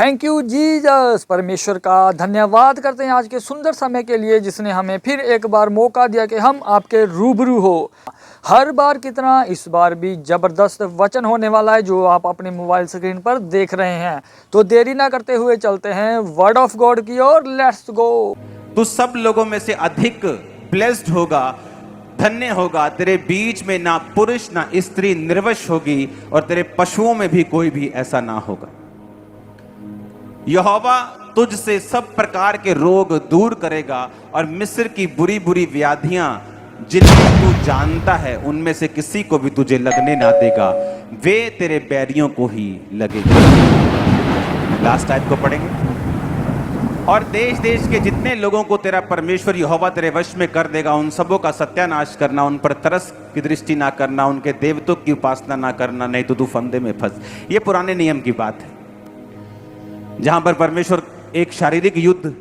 Thank you Jesus. परमेश्वर का धन्यवाद करते हैं आज के सुंदर समय के लिए जिसने हमें फिर एक बार मौका दिया कि हम आपके रूबरू हो। हर बार कितना इस बार भी जबरदस्त वचन होने वाला है जो आप अपने मोबाइल स्क्रीन पर देख रहे हैं। तो देरी ना करते हुए चलते हैं वर्ड ऑफ गॉड की ओर। Let's go. तू सब लोगों में से अधिक ब्लेस्ड होगा, धन्य होगा। तेरे बीच में ना पुरुष ना स्त्री निर्वश होगी और तेरे पशुओं में भी कोई भी ऐसा ना होगा। यहोवा तुझ से सब प्रकार के रोग दूर करेगा और मिस्र की बुरी बुरी व्याधियां जिन्हें तू जानता है उनमें से किसी को भी तुझे लगने ना देगा, वे तेरे बैरियों को ही लगेगा। लास्ट टाइप को पढ़ेंगे। और देश देश के जितने लोगों को तेरा परमेश्वर यहोवा तेरे वश में कर देगा, उन सबों का सत्यानाश करना, उन पर तरस की दृष्टि ना करना, उनके देवतों की उपासना ना करना, नहीं तो तू फंदे में फंस। ये पुराने नियम की बात है जहां पर परमेश्वर एक शारीरिक युद्ध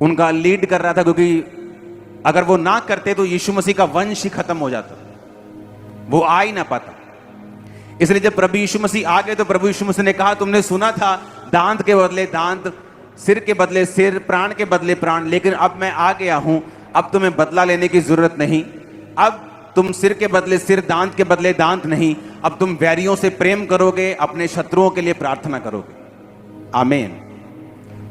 उनका लीड कर रहा था, क्योंकि अगर वो ना करते तो यीशु मसीह का वंश ही खत्म हो जाता, वो आ ही ना पाता। इसलिए जब प्रभु यीशु मसीह आ गए तो प्रभु यीशु मसीह ने कहा, तुमने सुना था दांत के बदले दांत, सिर के बदले सिर, प्राण के बदले प्राण, लेकिन अब मैं आ गया हूं, अब तुम्हें बदला लेने की जरूरत नहीं। अब तुम सिर के बदले सिर, दांत के बदले दांत नहीं, अब तुम वैरियों से प्रेम करोगे, अपने शत्रुओं के लिए प्रार्थना करोगे। आमीन।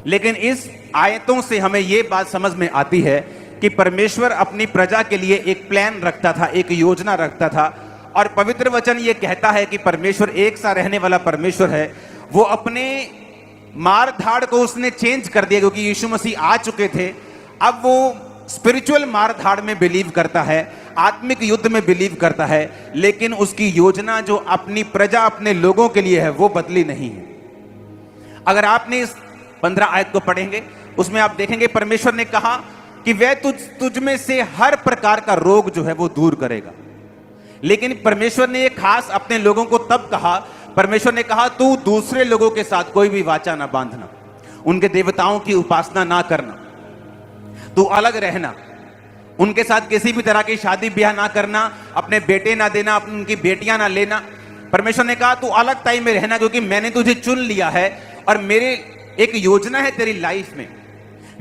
लेकिन इस आयतों से हमें यह बात समझ में आती है कि परमेश्वर अपनी प्रजा के लिए एक प्लान रखता था, एक योजना रखता था। और पवित्र वचन यह कहता है कि परमेश्वर एक सा रहने वाला परमेश्वर है। वो अपने मार धाड़ को उसने चेंज कर दिया, क्योंकि यीशु मसीह आ चुके थे। अब वो स्पिरिचुअल मार धाड़ में बिलीव करता है, आत्मिक युद्ध में बिलीव करता है, लेकिन उसकी योजना जो अपनी प्रजा, अपने लोगों के लिए है, वो बदली नहीं है। अगर आपने इस 15 आयत को पढ़ेंगे, उसमें आप देखेंगे परमेश्वर ने कहा कि वह तुझ में से हर प्रकार का रोग जो है वो दूर करेगा। लेकिन परमेश्वर ने एक खास अपने लोगों को तब कहा, परमेश्वर ने कहा तू दूसरे लोगों के साथ कोई भी वाचा ना बांधना, उनके देवताओं की उपासना ना करना, तू अलग रहना, उनके साथ किसी भी तरह की शादी ब्याह ना करना, अपने बेटे ना देना, उनकी बेटियां ना लेना। परमेश्वर ने कहा तू अलग टाइम में रहना, क्योंकि मैंने तुझे चुन लिया है और मेरे एक योजना है तेरी लाइफ में।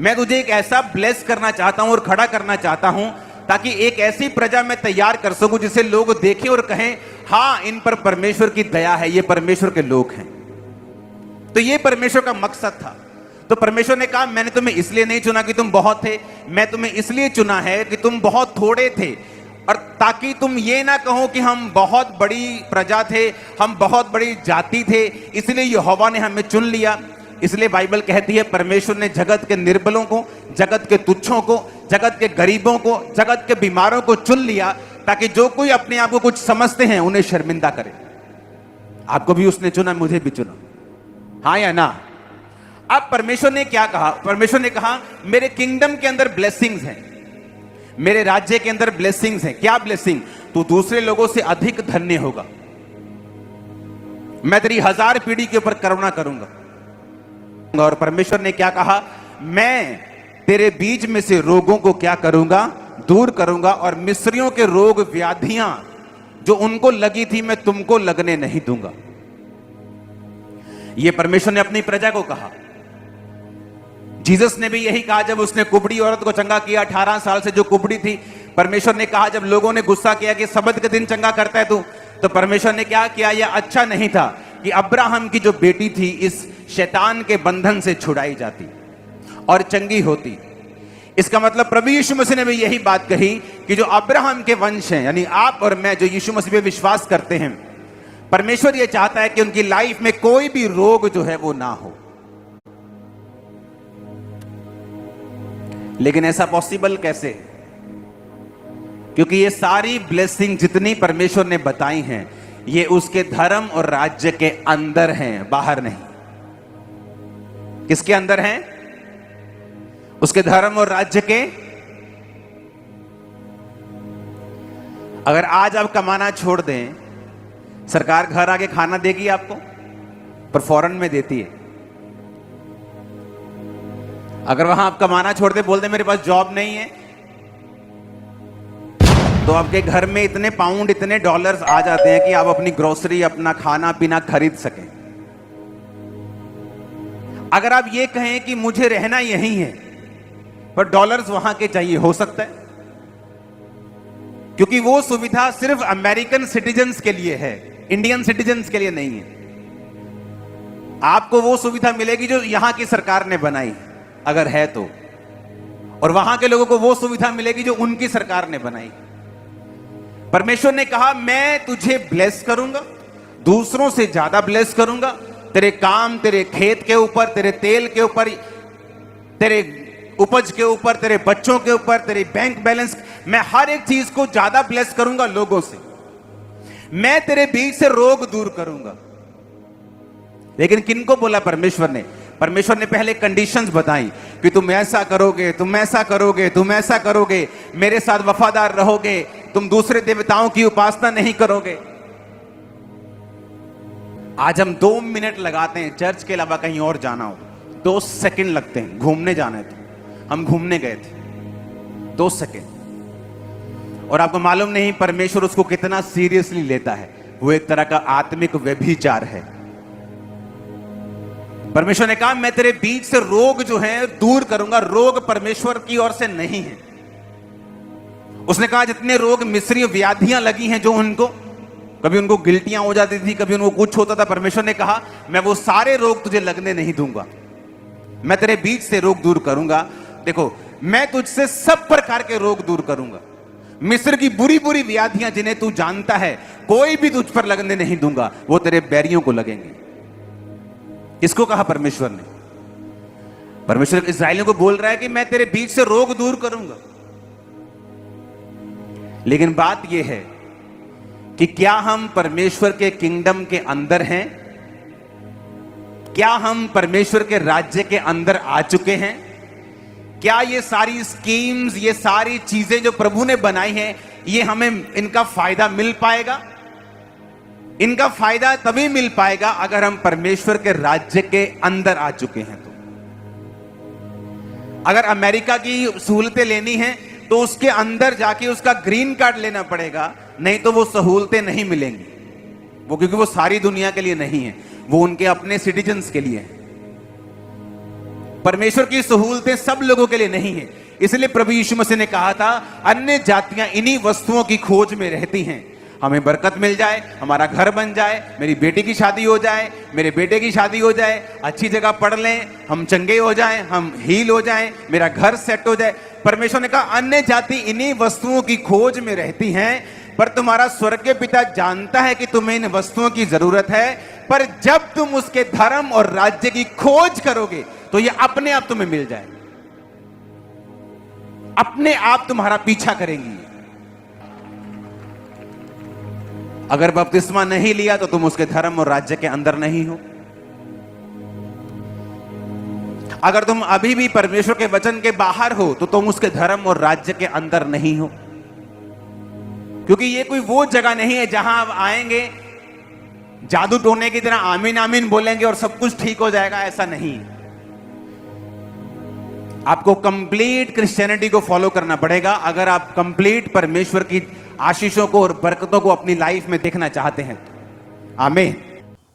मैं तुझे एक ऐसा ब्लेस करना चाहता हूं और खड़ा करना चाहता हूं ताकि एक ऐसी प्रजा मैं तैयार कर सकूं जिसे लोग देखें और कहें हां, इन पर परमेश्वर की दया है, ये परमेश्वर के लोग हैं। तो ये परमेश्वर का मकसद था। तो परमेश्वर ने कहा मैंने तुम्हें इसलिए नहीं चुना कि तुम बहुत थे, मैं तुम्हें इसलिए चुना है कि तुम बहुत थोड़े थे, और ताकि तुम ये ना कहो कि हम बहुत बड़ी प्रजा थे, हम बहुत बड़ी जाति थे, इसलिए यहोवा ने हमें चुन लिया। इसलिए बाइबल कहती है परमेश्वर ने जगत के निर्बलों को, जगत के तुच्छों को, जगत के गरीबों को, जगत के बीमारों को चुन लिया, ताकि जो कोई अपने आप को कुछ समझते हैं उन्हें शर्मिंदा करे। आपको भी उसने चुना, मुझे भी चुना, हाँ या ना? अब परमेश्वर ने क्या कहा? परमेश्वर ने कहा मेरे किंगडम के अंदर ब्लेसिंग्स हैं, मेरे राज्य के अंदर ब्लेसिंग्स हैं। क्या ब्लेसिंग? तू दूसरे लोगों से अधिक धन्य होगा, मैं तेरी 1000 पीढ़ी के ऊपर करुणा करूंगा। और परमेश्वर ने क्या कहा? मैं तेरे बीच में से रोगों को क्या करूंगा? दूर करूंगा, और मिस्रियों के रोग व्याधियां जो उनको लगी थी मैं तुमको लगने नहीं दूंगा। यह परमेश्वर ने अपनी प्रजा को कहा। जीसस ने भी यही कहा जब उसने कुबड़ी औरत को चंगा किया, 18 साल से जो कुबड़ी थी। परमेश्वर ने कहा जब लोगों ने गुस्सा किया कि सबत के दिन चंगा करता है तू, तो परमेश्वर ने क्या किया? यह अच्छा नहीं था कि अब्राहम की जो बेटी थी इस शैतान के बंधन से छुड़ाई जाती और चंगी होती। इसका मतलब प्रभु यीशु मसीह ने भी यही बात कही कि जो अब्राहम के वंश हैं, यानी आप और मैं जो यीशु मसीह पे विश्वास करते हैं, परमेश्वर यह चाहता है कि उनकी लाइफ में कोई भी रोग जो है वो ना हो। लेकिन ऐसा पॉसिबल कैसे? क्योंकि ये सारी ब्लेसिंग जितनी परमेश्वर ने बताई हैं, ये उसके धर्म और राज्य के अंदर हैं, बाहर नहीं। किसके अंदर हैं? उसके धर्म और राज्य के। अगर आज आप कमाना छोड़ दें, सरकार घर आके खाना देगी आपको, पर फौरन में देती है। अगर वहां आप कमाना छोड़ दे, बोल दे मेरे पास जॉब नहीं है, तो आपके घर में इतने पाउंड, इतने डॉलर्स आ जाते हैं कि आप अपनी ग्रोसरी, अपना खाना पीना खरीद सकें। अगर आप ये कहें कि मुझे रहना यहीं है पर डॉलर्स वहां के चाहिए, हो सकता है, क्योंकि वो सुविधा सिर्फ अमेरिकन सिटीजन्स के लिए है, इंडियन सिटीजन्स के लिए नहीं है। आपको वो सुविधा मिलेगी जो यहां की सरकार ने बनाई, अगर है तो, और वहां के लोगों को वो सुविधा मिलेगी जो उनकी सरकार ने बनाई। परमेश्वर ने कहा मैं तुझे ब्लेस करूंगा, दूसरों से ज्यादा ब्लेस करूंगा, तेरे काम, तेरे खेत के ऊपर, तेरे तेल के ऊपर, तेरे उपज के ऊपर, तेरे बच्चों के ऊपर, तेरे बैंक बैलेंस, मैं हर एक चीज को ज्यादा ब्लेस करूंगा लोगों से। मैं तेरे बीच से रोग दूर करूंगा। लेकिन किनको बोला परमेश्वर ने? परमेश्वर ने पहले कंडीशंस बताई कि तुम ऐसा करोगे, तुम ऐसा करोगे, तुम ऐसा करोगे, मेरे साथ वफादार रहोगे, तुम दूसरे देवताओं की उपासना नहीं करोगे। आज हम 2 मिनट लगाते हैं चर्च के अलावा कहीं और जाना हो, 2 सेकंड लगते हैं। घूमने जाना है तो हम घूमने गए थे, 2 सेकंड, और आपको मालूम नहीं परमेश्वर उसको कितना सीरियसली लेता है। वो एक तरह का आत्मिक व्यभिचार है। परमेश्वर ने कहा मैं तेरे बीच से रोग जो है दूर करूंगा। रोग परमेश्वर की ओर से नहीं है। उसने कहा जितने रोग, मिस्री व्याधियां लगी हैं जो उनको, कभी उनको गिल्टियां हो जाती थी, कभी उनको कुछ होता था, परमेश्वर ने कहा मैं वो सारे रोग तुझे लगने नहीं दूंगा, मैं तेरे बीच से रोग दूर करूंगा। देखो, मैं तुझसे सब प्रकार के रोग दूर करूंगा। मिस्र की बुरी बुरी व्याधियां जिन्हें तू जानता है, कोई भी तुझ पर लगने नहीं दूंगा, वो तेरे बैरियों को लगेंगे। किसको कहा परमेश्वर ने? परमेश्वर इस्राएलियों को बोल रहा है कि मैं तेरे बीच से रोग दूर करूंगा। लेकिन बात यह है कि क्या हम परमेश्वर के किंगडम के अंदर हैं? क्या हम परमेश्वर के राज्य के अंदर आ चुके हैं? क्या ये सारी स्कीम्स, ये सारी चीजें जो प्रभु ने बनाई हैं, ये हमें इनका फायदा मिल पाएगा? इनका फायदा तभी मिल पाएगा अगर हम परमेश्वर के राज्य के अंदर आ चुके हैं। तो अगर अमेरिका की सहूलतें लेनी है तो उसके अंदर जाके उसका ग्रीन कार्ड लेना पड़ेगा, नहीं तो वो सहूलतें नहीं मिलेंगी। वो क्योंकि वो सारी दुनिया के लिए नहीं है, वो उनके अपने सिटीजन्स के लिए है। परमेश्वर की सहूलतें सब लोगों के लिए नहीं है। इसलिए प्रभु यीशु मसीह ने कहा था अन्य जातियां इन्हीं वस्तुओं की खोज में रहती हैं। हमें बरकत मिल जाए, हमारा घर बन जाए, मेरी बेटी की शादी हो जाए, मेरे बेटे की शादी हो जाए, अच्छी जगह पढ़ लें, हम चंगे हो जाएं, हम हील हो जाएं, मेरा घर सेट हो जाए। परमेश्वर ने कहा अन्य जाति इन्हीं वस्तुओं की खोज में रहती हैं, पर तुम्हारा स्वर्गीय पिता जानता है कि तुम्हें इन वस्तुओं की जरूरत है। पर जब तुम उसके धर्म और राज्य की खोज करोगे तो ये अपने आप तुम्हें मिल जाए, अपने आप तुम्हारा पीछा करेंगी। अगर बपतिस्मा नहीं लिया तो तुम उसके धर्म और राज्य के अंदर नहीं हो। अगर तुम अभी भी परमेश्वर के वचन के बाहर हो तो तुम उसके धर्म और राज्य के अंदर नहीं हो, क्योंकि ये कोई वो जगह नहीं है जहां आप आएंगे, जादू टोने की तरह आमीन आमीन बोलेंगे और सब कुछ ठीक हो जाएगा। ऐसा नहीं। आपको कंप्लीट क्रिश्चियनिटी को फॉलो करना पड़ेगा अगर आप कंप्लीट परमेश्वर की आशीषों को और बरकतों को अपनी लाइफ में देखना चाहते हैं। आमीन।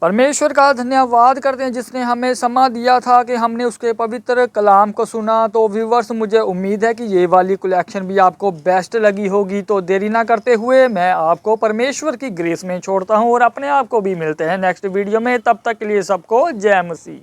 परमेश्वर का धन्यवाद करते हैं जिसने हमें समय दिया था कि हमने उसके पवित्र कलाम को सुना। तो व्यूवर्स, मुझे उम्मीद है कि ये वाली कलेक्शन भी आपको बेस्ट लगी होगी। तो देरी ना करते हुए मैं आपको परमेश्वर की ग्रेस में छोड़ता हूँ और अपने आप को भी मिलते हैं नेक्स्ट वीडियो में। तब तक के लिए सबको जय मसीह।